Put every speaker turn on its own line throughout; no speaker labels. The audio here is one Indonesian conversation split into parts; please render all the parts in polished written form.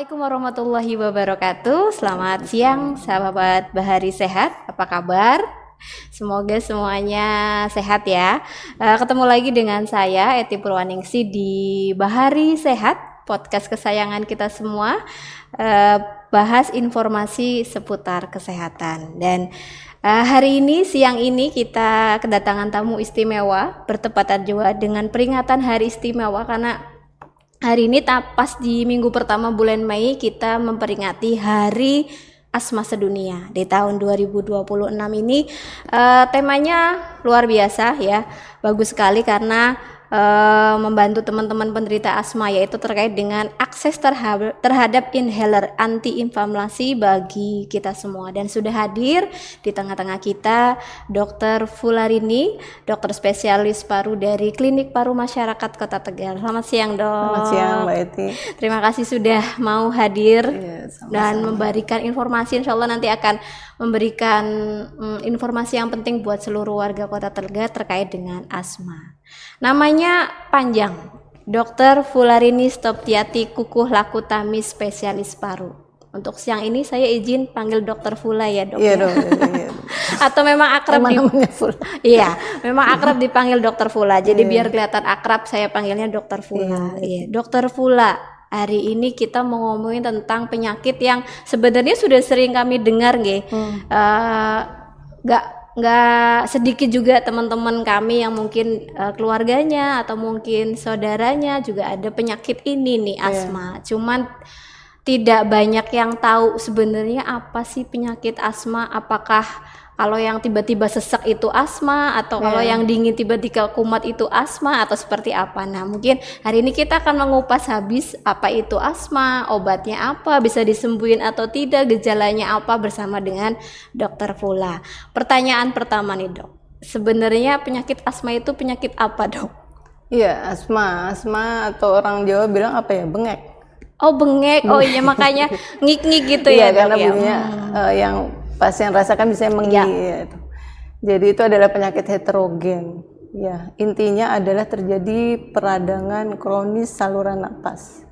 Assalamualaikum warahmatullahi wabarakatuh. Selamat siang sahabat Bahari Sehat. Apa kabar? Semoga semuanya sehat ya. Ketemu lagi dengan saya Eti Purwaningsi di Bahari Sehat, podcast kesayangan kita semua. Bahas informasi seputar kesehatan. Dan hari ini, siang ini kita kedatangan tamu istimewa, bertepatan juga dengan peringatan hari istimewa karena hari ini pas di minggu pertama bulan Mei kita memperingati Hari Asma Sedunia. Di tahun 2026 ini temanya luar biasa ya, bagus sekali karena membantu teman-teman penderita asma, yaitu terkait dengan akses terhadap inhaler anti-inflamasi bagi kita semua. Dan sudah hadir di tengah-tengah kita Dr. Fularini, dokter spesialis paru dari Klinik Paru Masyarakat Kota Tegal. Selamat siang, Dok.
Selamat siang, Mbak Eti.
Terima kasih sudah mau hadir
sama-sama.
Dan memberikan informasi. Insya Allah nanti akan memberikan informasi yang penting buat seluruh warga Kota Tegal terkait dengan asma. Namanya panjang, Dr. Fularini Stoptiati Kukuh Lakutami, spesialis paru. Untuk siang ini saya izin panggil Dr. Fula ya, Dok.
Iya, Dok. Iya.
Atau memang akrab Iya, memang akrab dipanggil Dr. Fula. Jadi biar kelihatan akrab saya panggilnya Dr. Fula. Iya, Dr. Fula. Hari ini kita mau ngomongin tentang penyakit yang sebenarnya sudah sering kami dengar, nggih. Nggak sedikit juga teman-teman kami yang mungkin keluarganya atau mungkin saudaranya juga ada penyakit ini nih, asma. Cuman tidak banyak yang tahu sebenarnya apa sih penyakit asma. Apakah kalau yang tiba-tiba sesek itu asma, atau kalau yang dingin tiba-tiba kumat itu asma, atau seperti apa. Nah, mungkin hari ini kita akan mengupas habis apa itu asma, obatnya apa, bisa disembuhin atau tidak, gejalanya apa, bersama dengan Dr. Fula. Pertanyaan pertama nih, Dok. Sebenarnya penyakit asma itu penyakit apa, Dok?
Iya, asma atau orang Jawa bilang apa ya, bengek.
Oh, bengek. Oh iya, makanya ngik-ngik gitu ya,
Dok. Karena
ya.
bunyinya yang pasien rasakan bisa menggi. Ya. Jadi itu adalah penyakit heterogen. Ya, intinya adalah terjadi peradangan kronis saluran napas.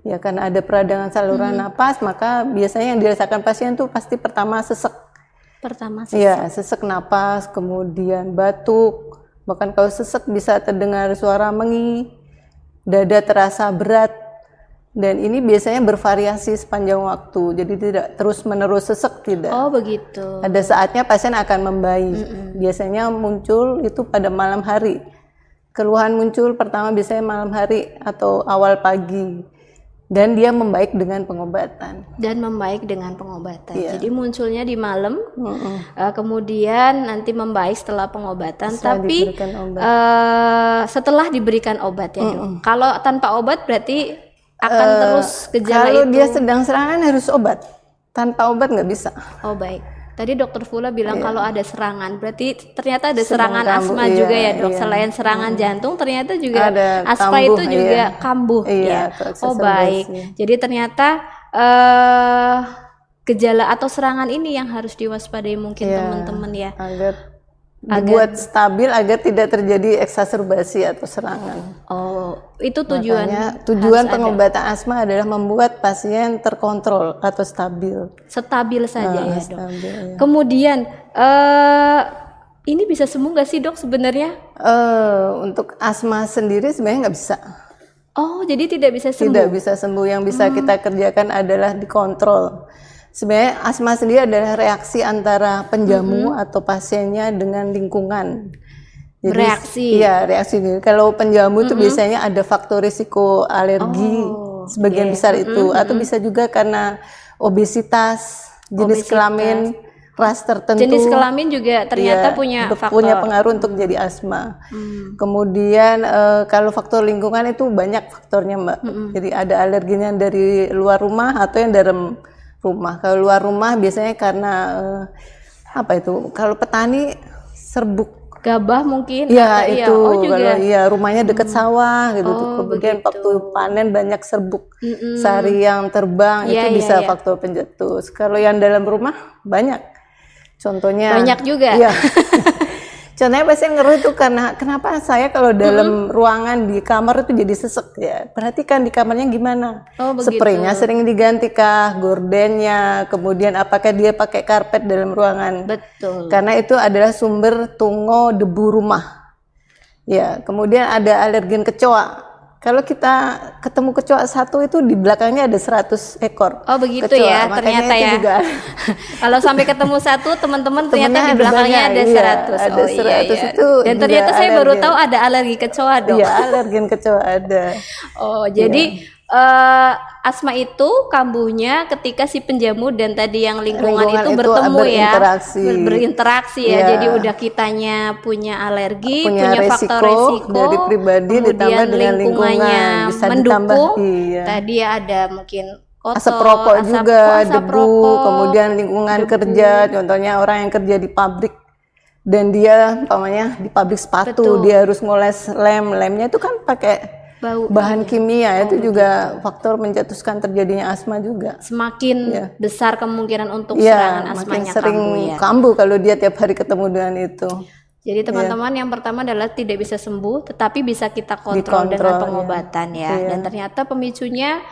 Ya, karena ada peradangan saluran napas, maka biasanya yang dirasakan pasien tuh pasti pertama sesek. Ya, sesek napas, kemudian batuk. Bahkan kalau sesek bisa terdengar suara mengi, dada terasa berat. Dan ini biasanya bervariasi sepanjang waktu, jadi tidak terus-menerus sesek, tidak.
Oh, begitu.
Ada saatnya pasien akan membaik. Biasanya muncul itu pada malam hari. Keluhan muncul pertama biasanya malam hari atau awal pagi. Dan dia membaik dengan pengobatan.
Iya. Jadi munculnya di malam, kemudian nanti membaik setelah pengobatan. Tapi setelah diberikan obat ya, Dok. Kalau tanpa obat berarti akan terus gejala
kalau
itu.
dia sedang serangan harus obat, tanpa obat nggak bisa.
Oh, baik. Tadi Dokter Fula bilang kalau ada serangan, berarti ternyata ada serangan asma juga ya, Dok. Selain serangan jantung, ternyata juga ada asma kambuh, itu juga kambuh ya. Oh, baik. Jadi ternyata gejala atau serangan ini yang harus diwaspadai mungkin teman-teman ya.
Dibuat stabil agar tidak terjadi eksaserbasi atau serangan.
Oh, itu tujuan.
Makanya tujuan pengobatan asma adalah membuat pasien terkontrol atau stabil.
Stabil saja ya, Dok.
Stabil, ya.
Kemudian ini bisa sembuh nggak sih, Dok, sebenarnya?
Untuk asma sendiri sebenarnya nggak bisa.
Oh, jadi tidak bisa sembuh?
Tidak bisa sembuh. Yang bisa kita kerjakan adalah dikontrol. Sebenarnya asma sendiri adalah reaksi antara penjamu atau pasiennya dengan lingkungan. Jadi, reaksi. Kalau penjamu itu biasanya ada faktor risiko alergi sebagian besar itu, atau bisa juga karena obesitas, jenis kelamin, ras tertentu.
Jenis kelamin juga ternyata punya
pengaruh untuk jadi asma. Kemudian kalau faktor lingkungan itu banyak faktornya, Mbak. Jadi ada alerginya dari luar rumah atau yang dalam rumah. Kalau luar rumah biasanya karena kalau petani serbuk
gabah mungkin.
Ya, itu kalau rumahnya dekat sawah gitu. Kemudian waktu panen banyak serbuk sari yang terbang, itu bisa faktor pencetus. Kalau yang dalam rumah banyak. Contohnya
banyak juga.
Iya. Contohnya pasien ngeluh itu karena kenapa saya kalau dalam ruangan di kamar itu jadi sesek ya. Perhatikan di kamarnya gimana.
Oh, begitu.
Spraynya sering diganti kah, gordennya, kemudian apakah dia pakai karpet dalam ruangan.
Betul.
Karena itu adalah sumber tungo debu rumah. Ya, kemudian ada alergen kecoa. Kalau kita ketemu kecoa satu itu di belakangnya ada 100 ekor.
Oh begitu
kecoa.
ya,
Makanya
ternyata
itu
ya.
juga.
Kalau sampai ketemu satu, teman-teman ternyata
Temennya
di
ada
belakangnya
banyak,
ada
iya,
100.
ada
Oh iya,
100
iya.
itu
Dan
juga
ternyata saya baru
alergen.
tahu ada alergi kecoa dong.
Iya, alergen kecoa ada.
Oh, jadi asma itu kambuhnya ketika si penjamu dan tadi yang lingkungan itu bertemu
berinteraksi.
ya, berinteraksi ya.
Iya.
Jadi udah kitanya punya alergi,
Punya
faktor
resiko
resiko
dari pribadi
kemudian
ditambah dengan
lingkungannya
lingkungan. Bisa
mendukung.
ditambah, iya.
Tadi ada mungkin kotor,
Asap rokok juga,
asap
debu,
rokok,
kemudian lingkungan kerja, contohnya orang yang kerja di pabrik dan dia umpamanya di pabrik sepatu,
Betul.
dia harus ngoles lemnya itu kan pakai
bau.
bahan kimia, itu juga faktor mencetuskan terjadinya asma juga.
Semakin
Iya.
besar kemungkinan untuk
Iya,
serangan
makin
asmanya
sering
kambuh ya.
kambuh kalau dia tiap hari ketemu dengan itu.
Jadi teman-teman yang pertama adalah tidak bisa sembuh, tetapi bisa kita kontrol dengan
Dikontrol,
pengobatan ya.
Iya.
Dan ternyata pemicunya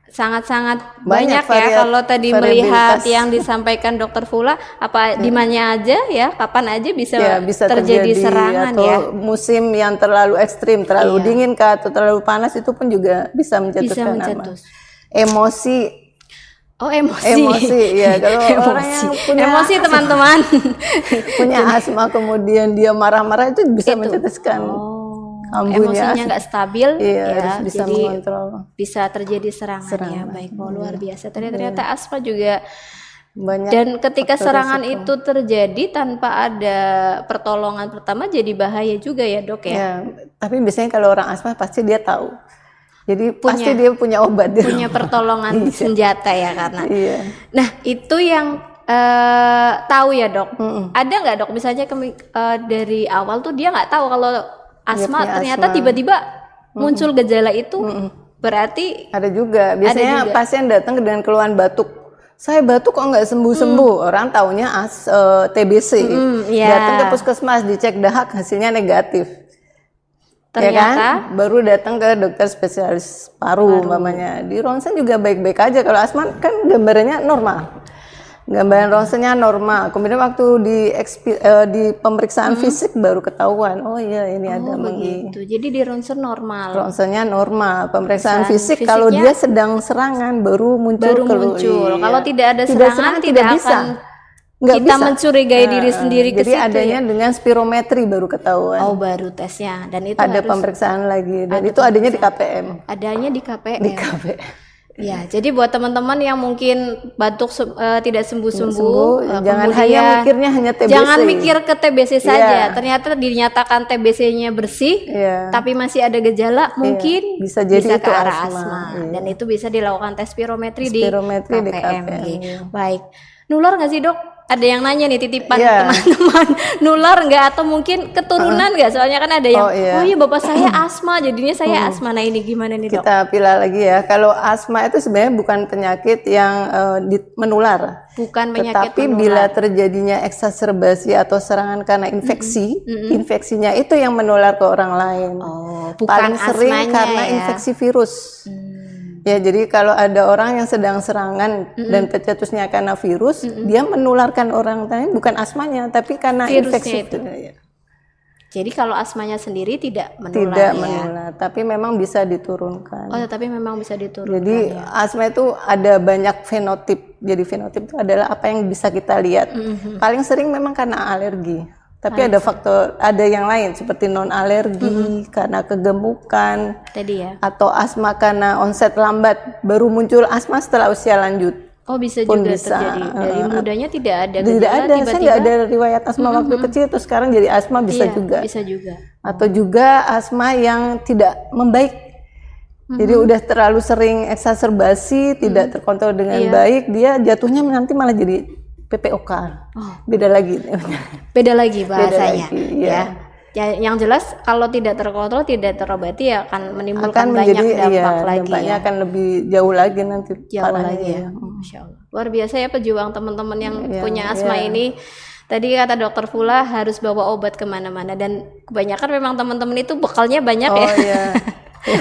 sangat-sangat
Banyak
banyak ya. Kalau tadi
variabilitas.
melihat yang disampaikan Dokter Fula, apa di mana aja ya, kapan aja bisa,
Ya, bisa
terjadi serangan
atau
ya.
musim yang terlalu ekstrim, terlalu
Iya.
dingin kah atau terlalu panas itu pun juga bisa
Bisa
mencetuskan asma.
mencetus.
Emosi,
Oh emosi.
ya kalau orang
Emosi.
yang punya
Emosi teman-teman.
punya asma kemudian dia marah-marah itu bisa mencetuskan kambuhnya.
Emosinya nggak stabil
Iya,
ya,
harus bisa
jadi
mengontrol.
bisa terjadi serangan ya. Baik, oh, luar biasa. Ternyata asma juga.
Banyak
Dan ketika
faktor
serangan
resiko.
itu terjadi tanpa ada pertolongan pertama jadi bahaya juga ya dok ya.
Ya, tapi biasanya kalau orang asma pasti dia tahu. Jadi pasti dia punya obat.
Punya pertolongan senjata ya karena.
Iya.
Nah itu yang tahu ya dok. Ada nggak dok misalnya dari awal tuh dia nggak tahu kalau asma
punya
ternyata
asma.
tiba-tiba muncul gejala itu berarti
Ada juga. Biasanya
juga.
pasien datang dengan keluhan batuk. Saya batuk kok nggak sembuh-sembuh. Orang taunya TBC.
iya.
Datang ke puskesmas dicek dahak hasilnya negatif.
ternyata
Ya kan? Baru datang ke dokter spesialis paru umpamanya. Di ronsen juga baik-baik aja. Kalau asma kan gambarannya normal. Gambaran ronsennya normal. Kemudian waktu di pemeriksaan fisik baru ketahuan. Oh iya ini ada
begitu. Jadi di ronsen normal.
ronsennya normal. Pemeriksaan fisik
fisiknya
kalau dia sedang serangan baru muncul.
Iya. Kalau tidak ada
Tidak
serangan
tidak
tidak
bisa.
akan
Nggak
kita
bisa.
mencurigai diri sendiri ke
Jadi
situ
adanya
ya.
dengan spirometri baru ketahuan.
Oh baru tesnya dan itu
Ada
harus
pemeriksaan lagi dan itu adanya di KPM.
adanya di KPM.
Di KPM.
Ya, jadi buat teman-teman yang mungkin batuk tidak sembuh-sembuh,
Sembuh, jangan hanya
kemudian
mikirnya hanya TBC.
jangan mikir ke TBC saja.
Iya.
Ternyata dinyatakan TBC-nya bersih,
Iya.
tapi masih ada gejala, mungkin
Bisa jadi
ke
itu
arah
asma.
asma.
Iya.
Dan itu bisa dilakukan tes spirometri
Spirometri
di
di
KPM.
KPM,
Iya.
iya.
Baik, nular nggak sih dok? Ada yang nanya nih titipan
Iya.
teman-teman, nular nggak atau mungkin keturunan nggak? Soalnya kan ada yang,
Oh, iya.
bapak saya asma, jadinya saya asma. Nah ini gimana nih dok?
Kita pilih lagi ya. Kalau asma itu sebenarnya bukan penyakit yang menular.
Bukan penyakit
Tetapi bila terjadinya eksaserbasi atau serangan karena infeksi, infeksinya itu yang menular ke orang lain.
Oh, bukan
Paling sering
asmanya
karena
ya.
infeksi virus. Ya, jadi kalau ada orang yang sedang serangan dan pencetusnya karena virus, dia menularkan orang lain bukan asmanya, tapi karena
Virusnya
infeksi
itu.
Ya.
Jadi kalau asmanya sendiri tidak menular
Tidak
ya.
menular, tapi memang bisa diturunkan.
Oh, tapi memang bisa diturunkan.
Jadi
ya.
asma itu ada banyak fenotip. Jadi fenotip itu adalah apa yang bisa kita lihat. Paling sering memang karena alergi. Tapi ada faktor, ada yang lain seperti non alergi, karena kegemukan,
Tadi ya.
atau asma karena onset lambat. Baru muncul asma setelah usia lanjut.
Oh, bisa
Pun
juga
bisa.
terjadi. Dari mudanya tidak ada
Tidak
gejala,
ada, saya
tiba-tiba
nggak ada riwayat asma waktu kecil, terus sekarang jadi asma bisa
iya,
juga.
bisa juga.
Atau juga asma yang tidak membaik. Jadi udah terlalu sering eksaserbasi, tidak terkontrol dengan baik, dia jatuhnya nanti malah jadi PPOK. Beda lagi.
Beda lagi bahasanya.
lagi,
ya. Yang jelas kalau tidak terkontrol, tidak terobati ya akan menimbulkan
Akan
banyak
menjadi,
dampak lagi
dampaknya
ya.
akan lebih jauh lagi nanti.
Jauh
parahnya
lagi ya. Masya Allah. Luar biasa ya pejuang teman-teman yang punya asma ini. tadi kata dokter Fula harus bawa obat kemana-mana, dan kebanyakan memang teman-teman itu bekalnya banyak ya.
Iya.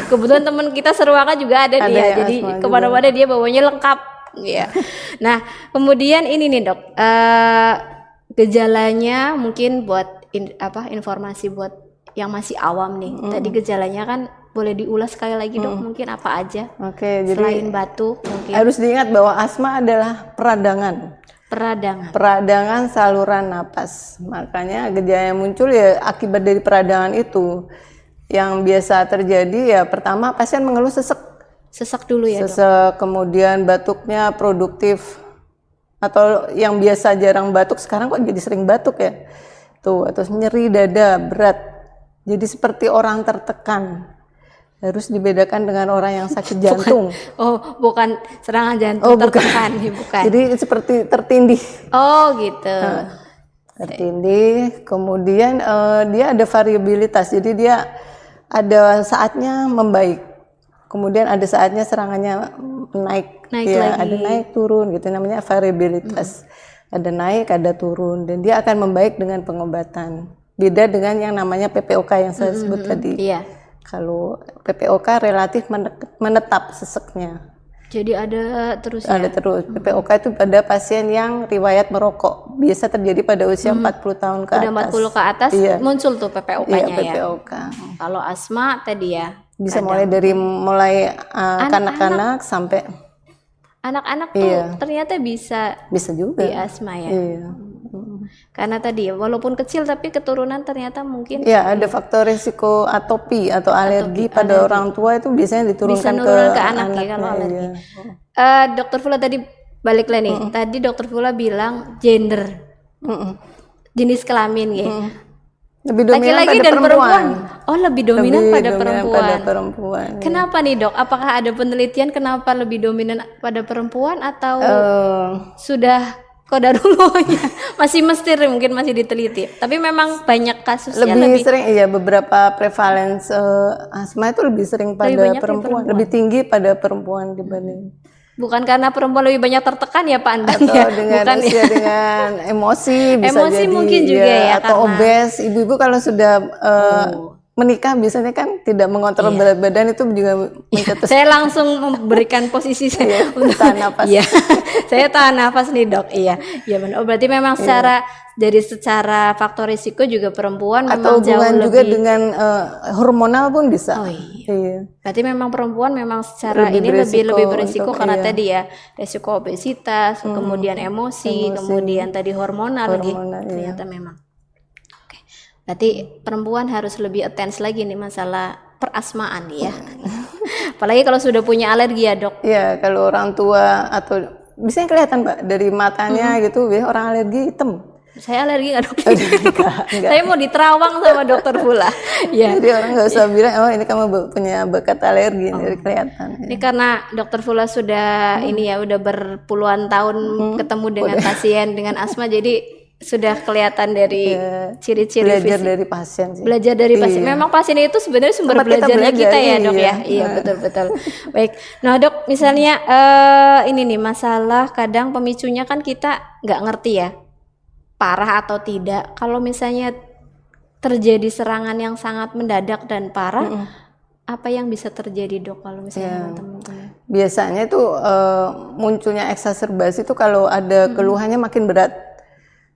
Kebetulan teman kita Seruaka juga ada dia,
yang
jadi
asma
kemana-mana dia bawanya lengkap. Ya. Nah, kemudian ini nih dok, gejalanya mungkin buat informasi buat yang masih awam nih. Tadi gejalanya kan boleh diulas sekali lagi dok, mungkin apa aja?
Oke, jadi
selain batuk mungkin.
harus diingat bahwa asma adalah peradangan. Peradangan saluran napas. Makanya gejala yang muncul ya akibat dari peradangan itu. Yang biasa terjadi ya pertama pasien mengeluh
Sesak dulu ya dok.
Sesak, kemudian batuknya produktif. Atau yang biasa jarang batuk sekarang kok jadi sering batuk ya. Tuh, atau nyeri dada berat. Jadi seperti orang tertekan. Harus dibedakan dengan orang yang sakit jantung.
Bukan serangan jantung tertekan, bukan.
Jadi seperti tertindih.
Oh gitu.
Tertindih, kemudian dia ada variabilitas. Jadi dia ada saatnya membaik, kemudian ada saatnya serangannya naik ya, lagi. Ada naik turun gitu, namanya variabilitas. Ada naik, ada turun, dan dia akan membaik dengan pengobatan. Beda dengan yang namanya PPOK yang saya sebut tadi.
Iya.
Kalau PPOK relatif menetap seseknya.
Jadi ada terus
ada
ya?
terus. PPOK itu pada pasien yang riwayat merokok. Biasa terjadi pada usia 40 tahun ke atas.
Udah 40 ke atas muncul tuh PPOK-nya
ya? PPOK.
Kalau asma tadi ya?
Bisa mulai dari kanak-kanak sampai...
Anak-anak tuh ternyata bisa
juga
di asma ya?
Iya.
Karena tadi ya, walaupun kecil tapi keturunan ternyata mungkin
ada faktor risiko atopi atau alergi pada orang tua itu biasanya diturunkan
ke anak ya kalau alergi. Dokter Fula tadi balik lagi nih. Tadi Dokter Fula bilang gender, jenis kelamin ya.
Lebih dominan
laki-laki
pada
dan perempuan.
Oh,
lebih dominan pada perempuan.
Ya.
Kenapa nih dok? Apakah ada penelitian kenapa lebih dominan pada perempuan atau sudah kodarullah masih misteri, mungkin masih diteliti, tapi memang banyak kasus
lebih sering beberapa prevalence asma itu lebih sering pada perempuan, lebih tinggi pada perempuan dibanding.
Bukan karena perempuan lebih banyak tertekan ya Pak Andan
atau dengan bukan usia dengan emosi bisa
emosi
jadi
mungkin juga ya
atau obes. Ibu-ibu kalau sudah menikah biasanya kan tidak mengontrol berat badan itu juga mencetus.
Saya langsung memberikan posisi saya untuk
tahan nafas.
Iya. Saya tahan nafas nih dok. Iya benar. Berarti memang secara faktor risiko juga perempuan
atau
memang jauh lebih.
juga dengan hormonal pun bisa.
Iya. Berarti memang perempuan memang secara lebih berisiko karena tadi ya risiko obesitas, kemudian emosi, kemudian tadi hormonal lagi. Ternyata memang. Berarti perempuan harus lebih attens lagi nih masalah perasmaan ya. Apalagi kalau sudah punya alergi ya dok.
Iya, kalau orang tua atau biasanya kelihatan Mbak dari matanya gitu, orang alergi hitam.
Saya alergi nggak dok? Enggak. Saya mau diterawang sama dokter Fula. Ya.
Jadi orang nggak usah bilang, ini kamu punya bakat alergi, dari kelihatan.
Ini karena dokter Fula sudah udah berpuluhan tahun ketemu dengan pasien dengan asma, jadi sudah kelihatan dari ciri-ciri
belajar
fisik.
Dari pasien sih.
Belajar dari pasien. Memang pasien itu sebenarnya sumber belajarnya kita ya dok ya. Iya betul. Baik. Nah dok, misalnya ini nih masalah kadang pemicunya kan kita nggak ngerti ya, parah atau tidak. Kalau misalnya terjadi serangan yang sangat mendadak dan parah, apa yang bisa terjadi dok kalau misalnya teman-teman? Biasanya
itu munculnya eksaserbasi itu kalau ada keluhannya makin berat.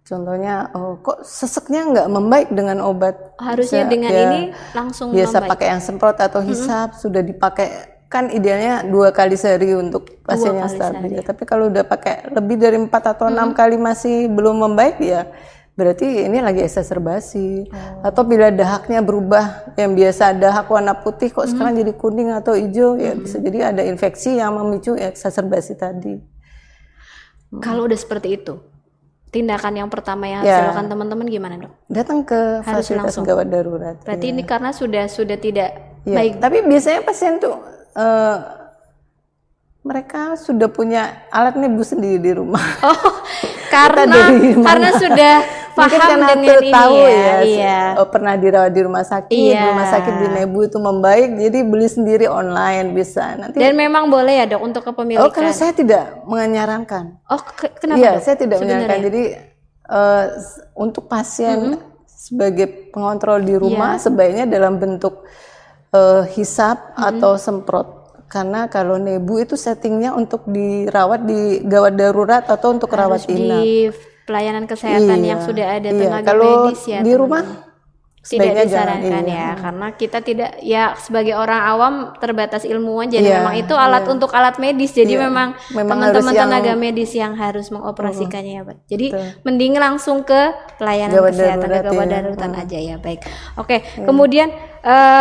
Contohnya, kok seseknya nggak membaik dengan obat?
Harusnya dengan ini langsung
biasa
membaik.
Pakai yang semprot atau hisap, sudah dipakai kan idealnya 2 kali sehari untuk pasien yang stabil. Tapi kalau udah pakai lebih dari 4 atau 6 kali masih belum membaik ya berarti ini lagi eksaserbasi. Atau bila dahaknya berubah, yang biasa dahak warna putih kok sekarang jadi kuning atau hijau, ya bisa jadi ada infeksi yang memicu eksaserbasi tadi.
Kalau udah seperti itu, tindakan yang pertama yang harus dilakukan teman-teman gimana dok?
Datang ke fasilitas gawat darurat.
Berarti ini karena sudah tidak baik.
Tapi biasanya pasien tuh mereka sudah punya alat nebus sendiri di rumah.
Karena sudah paham dengan ini
tahu
ya.
Pernah dirawat di rumah sakit, rumah sakit di nebu itu membaik, jadi beli sendiri online bisa. Nanti. Dan
memang boleh ya dok untuk kepemilikan?
Kalau saya tidak menyarankan.
Kenapa dok?
Saya tidak menyarankan. Jadi Untuk pasien sebagai pengontrol di rumah sebaiknya dalam bentuk hisap atau semprot. Karena kalau nebu itu settingnya untuk dirawat di gawat darurat atau untuk rawat inap.
Di pelayanan kesehatan yang sudah ada tenaga
kalau
medis ya
di
teman-teman.
rumah
Tidak
sebaiknya
disarankan
jangan,
ya, karena kita tidak ya sebagai orang awam terbatas ilmuwan, jadi memang itu alat untuk alat medis, jadi memang teman-teman tenaga medis yang harus mengoperasikannya ya Pak. Jadi mending langsung ke pelayanan kesehatan ke gawat darurat aja ya. Baik, oke. Kemudian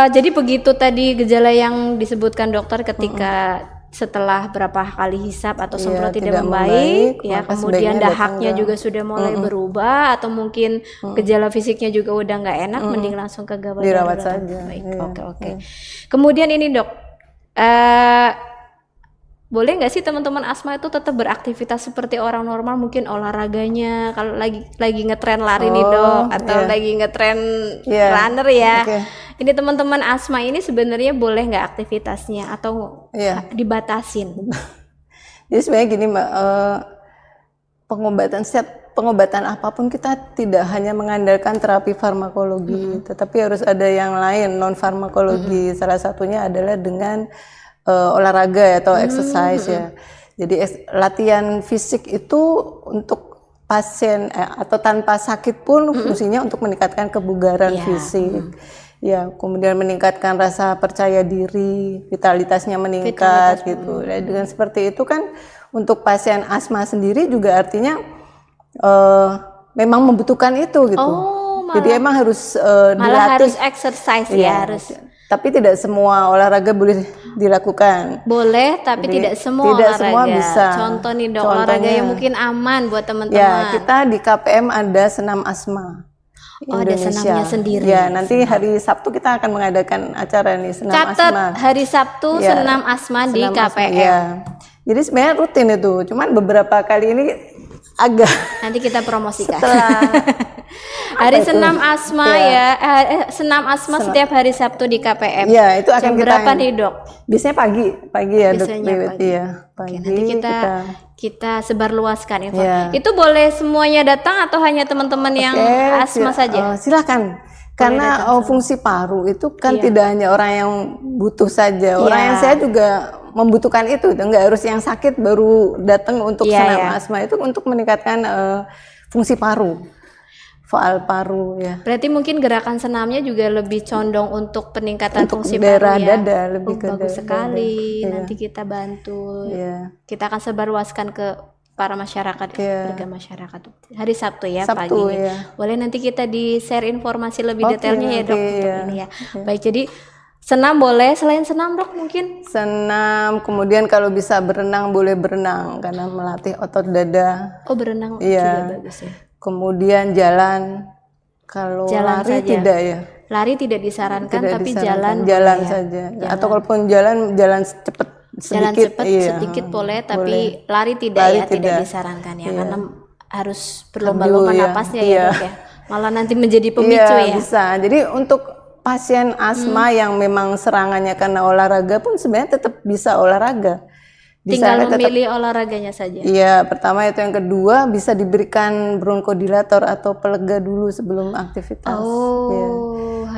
jadi begitu tadi gejala yang disebutkan dokter ketika setelah berapa kali hisap atau semprot tidak membaik ya, kemudian dahaknya juga sudah mulai berubah atau mungkin gejala fisiknya juga udah nggak enak, mending langsung ke gawat
dirawat
darurat.
saja.
Baik, oke. Kemudian ini dok, boleh nggak sih teman-teman asma itu tetap beraktivitas seperti orang normal, mungkin olahraganya kalau lagi ngetren lari nih dok, atau lagi ngetren runner ya. Ini teman-teman asma ini sebenarnya boleh nggak aktivitasnya atau dibatasin?
Jadi sebenarnya gini Mbak, pengobatan apapun kita tidak hanya mengandalkan terapi farmakologi, tetapi harus ada yang lain non farmakologi. Salah satunya adalah dengan olahraga atau exercise ya. Jadi latihan fisik itu untuk pasien atau tanpa sakit pun fungsinya untuk meningkatkan kebugaran fisik. Ya, kemudian meningkatkan rasa percaya diri, vitalitasnya meningkat gitu. Dan dengan seperti itu kan untuk pasien asma sendiri juga artinya memang membutuhkan itu gitu. Jadi emang harus dilatih.
Harus exercise ya harus.
Tapi tidak semua olahraga boleh dilakukan.
Boleh, tapi tidak semua olahraga.
Semua bisa.
Contoh nih dok, olahraga yang mungkin aman buat teman-teman.
Ya, kita di KPM ada senam asma.
Ada senamnya sendiri.
Ya, nanti hari Sabtu kita akan mengadakan acara nih senam asma.
Catat hari Sabtu senam asma di KPM.
Ya. Jadi sebenarnya rutin itu, cuman beberapa kali ini agak.
Nanti kita promosikan.
Setelah
hari senam asma senam asma setiap hari Sabtu di KPM.
Ya, itu akan
jam berapa nih dok?
Biasanya pagi ya dok.
Pagi.
Iya, pagi.
Oke, nanti kita sebarluaskan info. Itu boleh semuanya datang atau hanya teman-teman yang asma saja?
Silakan. Karena fungsi paru itu kan tidak hanya orang yang butuh saja, orang yang sehat juga membutuhkan itu. Enggak harus yang sakit baru datang untuk senam asma, itu untuk meningkatkan fungsi paru. Faal paru ya.
Berarti mungkin gerakan senamnya juga lebih condong untuk peningkatan fungsi
daerah
paru ya.
Dada, lebih ke
bagus sekali. Nanti kita bantu. Kita akan sebarluaskan ke para masyarakat, warga masyarakat. Hari Sabtu ya paginya. Boleh nanti kita di-share informasi lebih detailnya ya dok untuk ini ya. Baik, jadi senam boleh, selain senam dok mungkin?
Senam, kemudian kalau bisa berenang boleh berenang karena melatih otot dada.
Oh berenang juga bagus ya.
Kemudian jalan, kalau lari saja. Tidak ya.
Lari tidak disarankan, tapi jalan
saja. Atau kalaupun jalan cepat sedikit boleh, tapi lari tidak disarankan ya, karena harus berlomba-lomba napasnya ya dok ya. Malah nanti menjadi pemicu ya. Bisa. Jadi untuk pasien asma yang memang serangannya karena olahraga pun sebenarnya tetap bisa olahraga.
Tinggal memilih olahraganya saja.
Iya, pertama itu, yang kedua bisa diberikan bronkodilator atau pelega dulu sebelum aktivitas.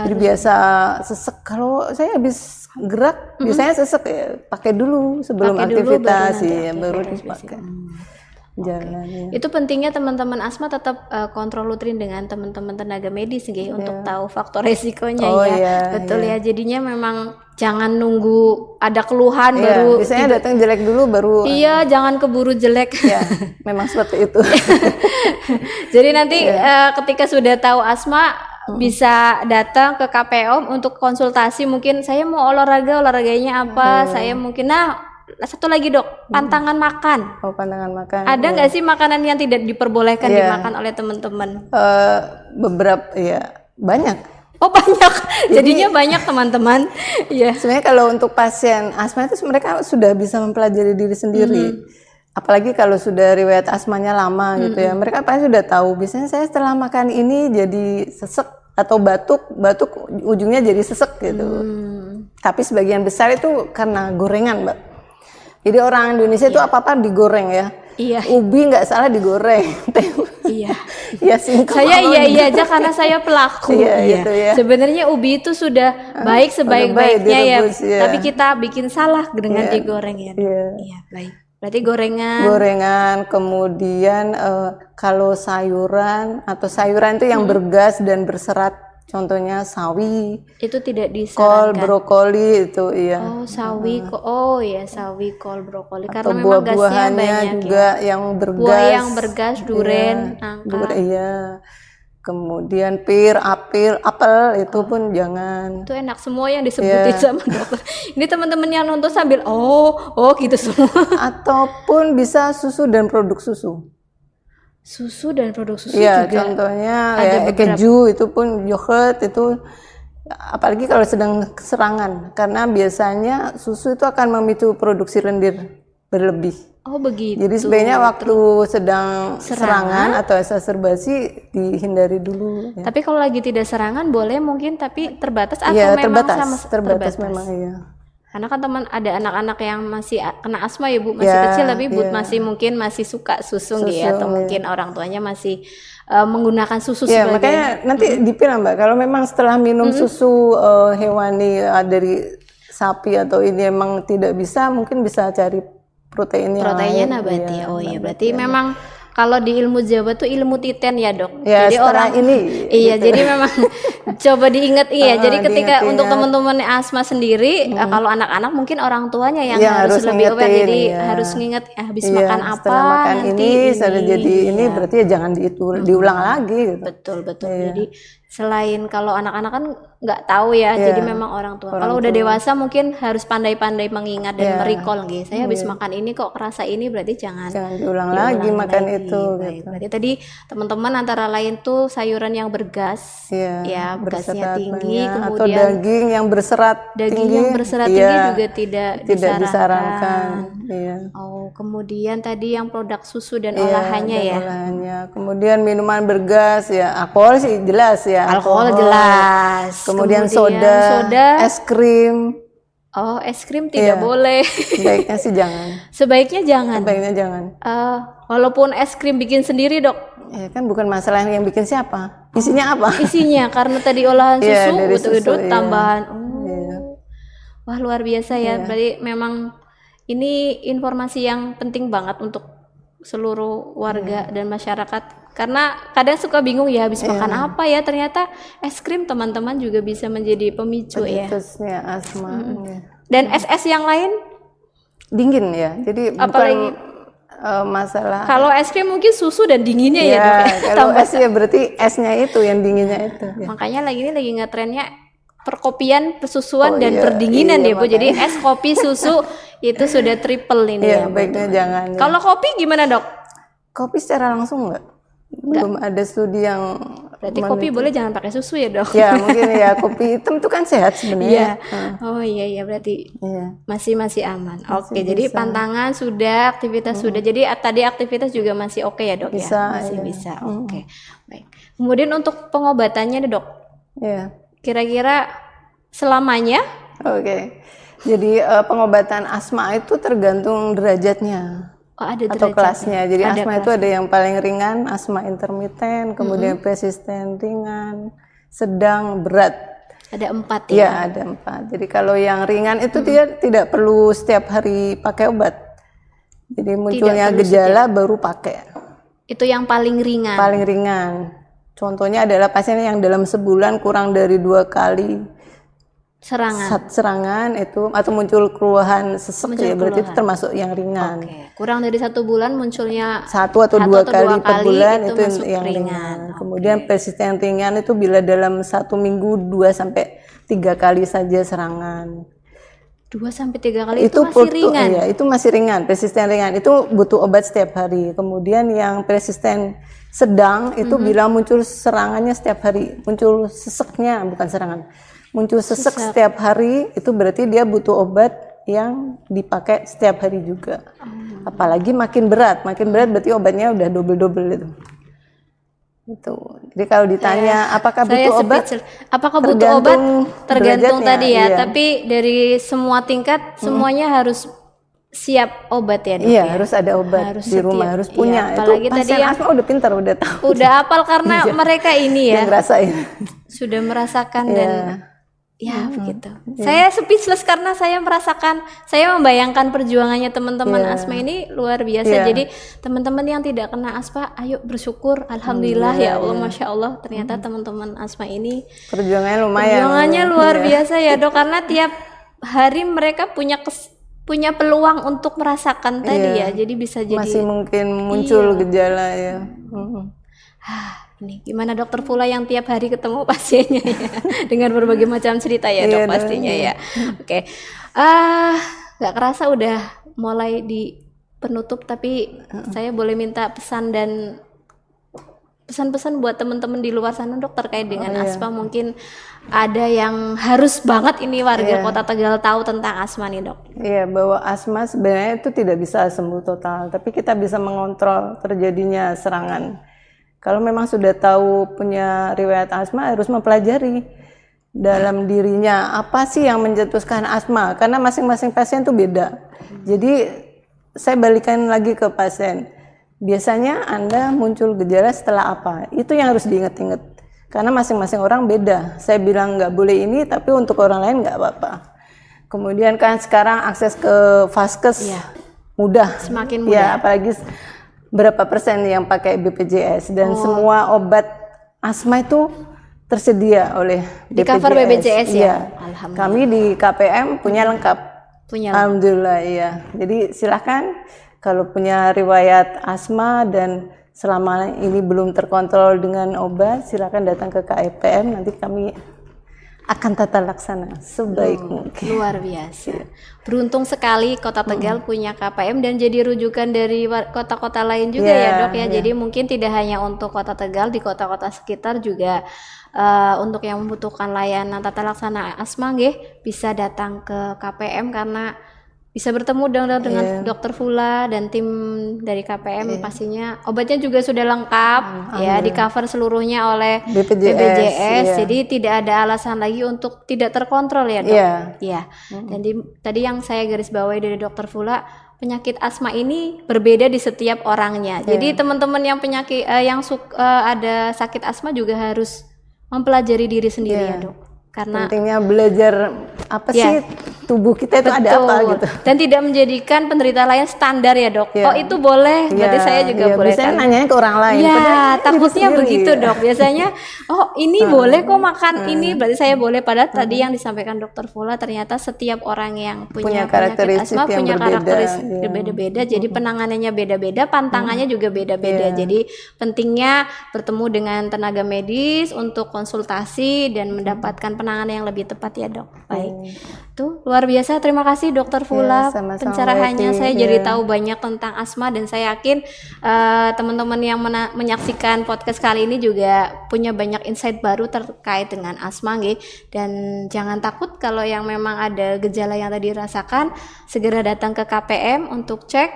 Jadi biasa sesek, kalau saya habis gerak biasanya sesek pakai dulu sebelum aktivitas baru dipakai. Jalan.
Itu pentingnya teman-teman asma tetap kontrol rutin dengan teman-teman tenaga medis untuk tahu faktor resikonya betul ya. Jadinya memang jangan nunggu ada keluhan baru.
Biasanya datang jelek dulu baru.
Iya, jangan keburu jelek.
Ya, memang seperti itu.
Jadi nanti ketika sudah tahu asma bisa datang ke KPM untuk konsultasi. Mungkin saya mau olahraganya apa? Saya mungkin satu lagi dok, pantangan makan.
Pantangan makan.
Ada nggak sih makanan yang tidak diperbolehkan dimakan oleh teman-teman?
Beberapa banyak.
Oh banyak, jadinya banyak teman-teman.
Sebenarnya kalau untuk pasien asma itu mereka sudah bisa mempelajari diri sendiri. Apalagi kalau sudah riwayat asmanya lama gitu ya, mereka pasti sudah tahu. Biasanya saya setelah makan ini jadi sesek atau batuk ujungnya jadi sesek gitu. Tapi sebagian besar itu karena gorengan, Mbak. Jadi orang Indonesia itu apa-apa digoreng ya.
Iya.
Ubi nggak salah digoreng.
Iya.
Ya singkong.
Saya iya aja karena saya pelaku.
Iya, itu ya.
Sebenarnya ubi itu sudah baik sebaik-baiknya ya,
direbus, ya.
tapi kita bikin salah dengan
Iya.
digoreng ya.
Iya.
Iya, baik. Berarti gorengan.
Gorengan, kemudian kalau sayuran atau sayuran itu yang bergas dan berserat, contohnya sawi,
Itu tidak
kol,
disarankan.
brokoli itu iya.
Oh, sawi kok. Oh ya, sawi, kol, brokoli.
Atau
Karena memang gasnya
buah-buahannya
banyak
juga
ya.
yang bergas.
Buah yang bergas, duren, nangka.
Iya. Kemudian pir, apel itu pun jangan.
Itu enak semua yang disebutin sama dokter. Ini teman-teman yang nonton sambil oh gitu semua.
Ataupun bisa susu dan produk susu.
Susu dan produk susu
Iya,
juga.
contohnya
ada
ya
beberapa.
keju itu pun yogurt itu, apalagi kalau sedang serangan, karena biasanya susu itu akan memicu produksi lendir berlebih.
Oh begitu.
Jadi sebaiknya waktu sedang serangan atau exacerbasi dihindari dulu. Ya.
Tapi kalau lagi tidak serangan boleh mungkin, tapi terbatas atau
Iya,
memang
terbatas, terbatas memang iya.
Karena kan teman ada anak-anak yang masih kena asma ya Bu, masih
Ya,
kecil tapi Bu
iya.
masih suka susu gitu ya,
Susu,
atau
iya.
mungkin orang tuanya masih menggunakan susu
Ya,
sebagai.
makanya nanti dipilih Mbak, kalau memang setelah minum susu hewani dari sapi atau ini emang tidak bisa, mungkin bisa cari protein yang
proteinnya
lain.
nabati.
Iya,
Oh iya,
nabati
berarti
aja.
memang kalau di ilmu Jawa tuh ilmu titen ya Dok.
Ya,
Jadi
setelah
orang
ini,
iya, jadi memang coba diingat iya. Jadi ketika
diingetin
untuk
ya.
teman-teman asma sendiri, kalau anak-anak mungkin orang tuanya yang
Yang
harus
harus
lebih aware.
ngingetin,
Jadi
ya.
harus nginget habis
Iya,
makan apa
setelah makan
nanti
ini, sudah jadi ini
Iya.
berarti ya jangan diulang lagi gitu.
Betul.
Iya.
Jadi selain kalau anak-anak kan nggak tahu ya,
Iya.
jadi memang orang tua.
Orang
Kalau udah
tua.
dewasa mungkin harus pandai-pandai mengingat dan
Iya.
merecall gitu. Saya habis makan ini kok kerasa ini, berarti jangan
Jangan diulang lagi makan itu
Baik.
gitu.
Berarti tadi teman-teman antara lain tuh sayuran yang bergas,
Iya,
ya gasnya
berserat
tinggi,
banyak. Atau
kemudian
daging yang berserat
daging
tinggi,
yang berserat
iya,
tinggi juga tidak
disarankan. Iya.
Oh, kemudian tadi yang produk susu dan
Iya,
olahannya
dan
ya.
olahannya. Kemudian minuman bergas ya, alkohol sih jelas ya.
Alkohol jelas.
Kemudian soda, es krim,
Oh, es krim tidak
Iya.
boleh.
sebaiknya sih jangan.
Sebaiknya jangan.
Sebaiknya jangan.
Walaupun es krim bikin sendiri Dok,
Ya kan bukan masalah yang bikin siapa, isinya apa?
isinya karena tadi olahan
Iya,
susu,
dari
udut-udut,
susu, iya.
tambahan.
Iya.
Wah luar biasa ya. Berarti memang ini informasi yang penting banget untuk seluruh warga dan masyarakat. Karena kadang suka bingung ya habis makan apa ya. Ternyata es krim teman-teman juga bisa menjadi pemicu ya.
Terusnya asma. Ya.
Dan es-es yang lain,
Dingin ya, jadi
Apalagi-
bukan masalah.
kalau es krim mungkin susu dan dinginnya ya Dok ya.
Kalau es ya berarti esnya itu yang dinginnya itu. Ya.
Makanya ini lagi ngetrennya perkopian, persusuan,
Oh,
dan
iya,
perdinginan
iya,
ya Bu. Jadi es, kopi, susu itu sudah triple ini
Iya,
ya Bu.
baiknya jangan. Ya.
Kalau kopi gimana Dok?
Kopi secara langsung enggak? Belum ada studi yang
Berarti kopi boleh jangan pakai susu ya Dok?
Ya mungkin ya, kopi hitam itu kan sehat
Iya.
sebenarnya.
Oh iya berarti
Iya.
masih aman. Oke, jadi pantangan sudah, aktivitas sudah. Jadi tadi aktivitas juga masih oke ya Dok ya?
Bisa,
Masih
iya.
bisa. Oke. Baik. Kemudian untuk pengobatannya nih, Dok.
Iya.
Kira-kira selamanya
Oke. Jadi pengobatan asma itu tergantung derajatnya
ada
atau
derajatnya.
kelasnya. Jadi
Ada
asma itu ada yang paling ringan, asma intermiten, kemudian persisten ringan, sedang, berat.
Ada 4
Iya,
ya.
ada 4. Jadi kalau yang ringan itu dia tidak perlu setiap hari pakai obat. Jadi munculnya
perlu
gejala baru pakai.
Itu yang paling ringan.
Paling ringan. Contohnya adalah pasien yang dalam sebulan kurang dari 2 kali
Serangan.
serangan itu atau muncul keluhan sesek ya, berarti itu termasuk yang ringan.
Oke. Kurang dari 1 bulan munculnya
1 atau 2 kali per bulan itu
masuk
yang
ringan.
ringan. Kemudian persisten ringan itu bila dalam 1 minggu 2 sampai 3 kali saja serangan.
2 sampai 3 kali itu masih ringan.
Iya, itu masih ringan, persisten ringan. Itu butuh obat setiap hari. Kemudian yang persisten sedang itu bila muncul serangannya setiap hari, muncul seseknya bukan serangan. Muncul sesek setiap hari itu berarti dia butuh obat yang dipakai setiap hari juga. Apalagi makin berat berarti obatnya udah double itu. Itu. Jadi kalau ditanya apakah
Saya
butuh obat?
Apakah butuh obat? Tergantung
derajatnya,
tadi ya.
iya.
Tapi dari semua tingkat semuanya harus siap obat ya dok
Iya,
ya?
harus ada obat
Harus
di rumah,
setiap-
harus punya.
iya, apalagi
Itu
tadi
pasien
yang
asma udah pintar, udah tahu.
udah apal karena mereka ini ya
Yang ngerasain.
sudah merasakan
Iya.
dan ya begitu. Saya speechless karena saya merasakan, saya membayangkan perjuangannya teman-teman
Iya.
asma ini luar biasa.
Iya.
Jadi teman-teman yang tidak kena asma, ayo bersyukur, alhamdulillah ya Allah,
iya.
masya Allah. Ternyata teman-teman asma ini
Perjuangannya lumayan.
perjuangannya luar
Iya.
biasa ya dok, karena tiap hari mereka punya peluang untuk merasakan tadi ya. Jadi bisa jadi
Masih mungkin muncul
Iya.
gejala ya.
ini gimana dokter Fula yang tiap hari ketemu pasiennya ya dengan berbagai macam cerita ya dok
Iya,
pastinya
iya.
ya. Oke, nggak kerasa udah mulai di penutup, tapi saya boleh minta pesan dan pesan-pesan buat teman-teman di luar sana dok terkait dengan
iya.
asma. Mungkin ada yang harus banget ini warga
Iya.
Kota Tegal tahu tentang asma nih dok.
Iya, bahwa asma sebenarnya itu tidak bisa sembuh total, tapi kita bisa mengontrol terjadinya serangan. Kalau memang sudah tahu punya riwayat asma, harus mempelajari dalam dirinya apa sih yang mencetuskan asma, karena masing-masing pasien itu beda. Jadi saya balikan lagi ke pasien. Biasanya Anda muncul gejala setelah apa? Itu yang harus diingat-ingat. Karena masing-masing orang beda. Saya bilang nggak boleh ini, tapi untuk orang lain nggak apa-apa. Kemudian kan sekarang akses ke vaskes
Iya.
mudah.
Semakin
Ya,
mudah.
apalagi berapa persen yang pakai BPJS dan semua obat asma itu tersedia oleh
Di cover BPJS ya?
Iya.
Alhamdulillah.
Kami di KPM punya lengkap.
Punya
Alhamdulillah, iya. Jadi silahkan kalau punya riwayat asma dan selama ini belum terkontrol dengan obat, silahkan datang ke KPM, nanti kami akan tata laksana sebaik mungkin.
luar biasa. Beruntung sekali Kota Tegal punya KPM dan jadi rujukan dari kota-kota lain juga
Iya,
ya dok ya.
iya.
Jadi mungkin tidak hanya untuk Kota Tegal, di kota-kota sekitar juga untuk yang membutuhkan layanan tata laksana asma nggih bisa datang ke KPM karena bisa bertemu dengan dokter Fula dan tim dari KPM. Pastinya obatnya juga sudah lengkap ya, di cover seluruhnya oleh BPJS.
iya.
Jadi tidak ada alasan lagi untuk tidak terkontrol ya dok.
Iya.
Iya. Dan tadi yang saya garis bawahi dari dokter Fula, penyakit asma ini berbeda di setiap orangnya. Jadi teman-teman yang penyakit ada sakit asma juga harus mempelajari diri sendiri ya dok. Karena
Pentingnya belajar apa
Iya.
sih tubuh kita itu ada apa
betul.
gitu.
Dan tidak menjadikan penderita lain standar ya dok.
Iya.
Oh itu boleh, berarti
Iya,
saya juga
iya.
boleh
Biasanya
kan?
nanyanya ke orang lain.
Ya,
padahal diri
takutnya
sendiri.
begitu dok. Biasanya, oh ini boleh kok makan ini, berarti saya boleh. Padahal tadi yang disampaikan dokter Fula, ternyata setiap orang yang punya
Punya
penyakit
karakteristik
asma
yang
punya
berbeda,
karakteristik
iya.
berbeda-beda. Jadi penanganannya beda-beda, pantangannya juga beda-beda. Jadi pentingnya bertemu dengan tenaga medis untuk konsultasi dan mendapatkan penanganan yang lebih tepat ya dok. Baik, tuh luar biasa. Terima kasih dokter Fula.
sama-sama,
Pencerahannya
Eti.
saya jadi
Iya.
tahu banyak tentang asma dan saya yakin teman-teman yang menyaksikan podcast kali ini juga punya banyak insight baru terkait dengan asma nggih. Dan jangan takut kalau yang memang ada gejala yang tadi rasakan, segera datang ke KPM untuk cek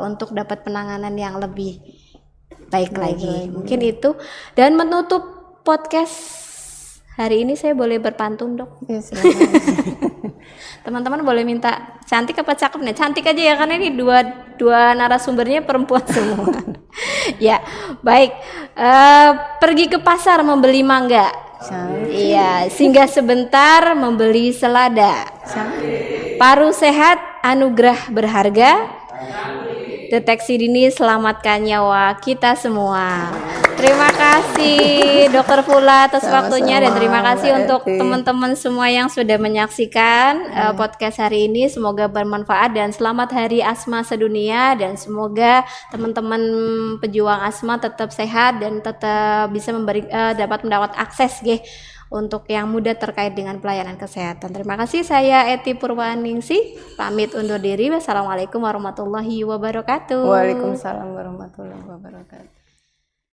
untuk dapat penanganan yang lebih baik lagi. Mungkin itu. Dan menutup podcast hari ini saya boleh berpantun dok.
Iya, silakan.
Teman-teman boleh minta cantik apa cakep nih? Cantik aja ya karena ini dua narasumbernya perempuan semua. Ya, baik. Pergi ke pasar membeli mangga. Iya, singgah sebentar membeli selada. Paru sehat, anugerah berharga. Deteksi dini selamatkan nyawa kita semua. Terima kasih Dokter Fula atas
Sama-sama,
waktunya dan terima kasih
Mbak
untuk
Eti.
teman-teman semua yang sudah menyaksikan podcast hari ini. Semoga bermanfaat dan selamat Hari Asma Sedunia dan semoga teman-teman pejuang asma tetap sehat dan tetap bisa dapat mendapat akses untuk yang muda terkait dengan pelayanan kesehatan. Terima kasih, saya Eti Purwaningsih pamit undur diri. Wassalamualaikum warahmatullahi wabarakatuh.
Waalaikumsalam warahmatullahi wabarakatuh.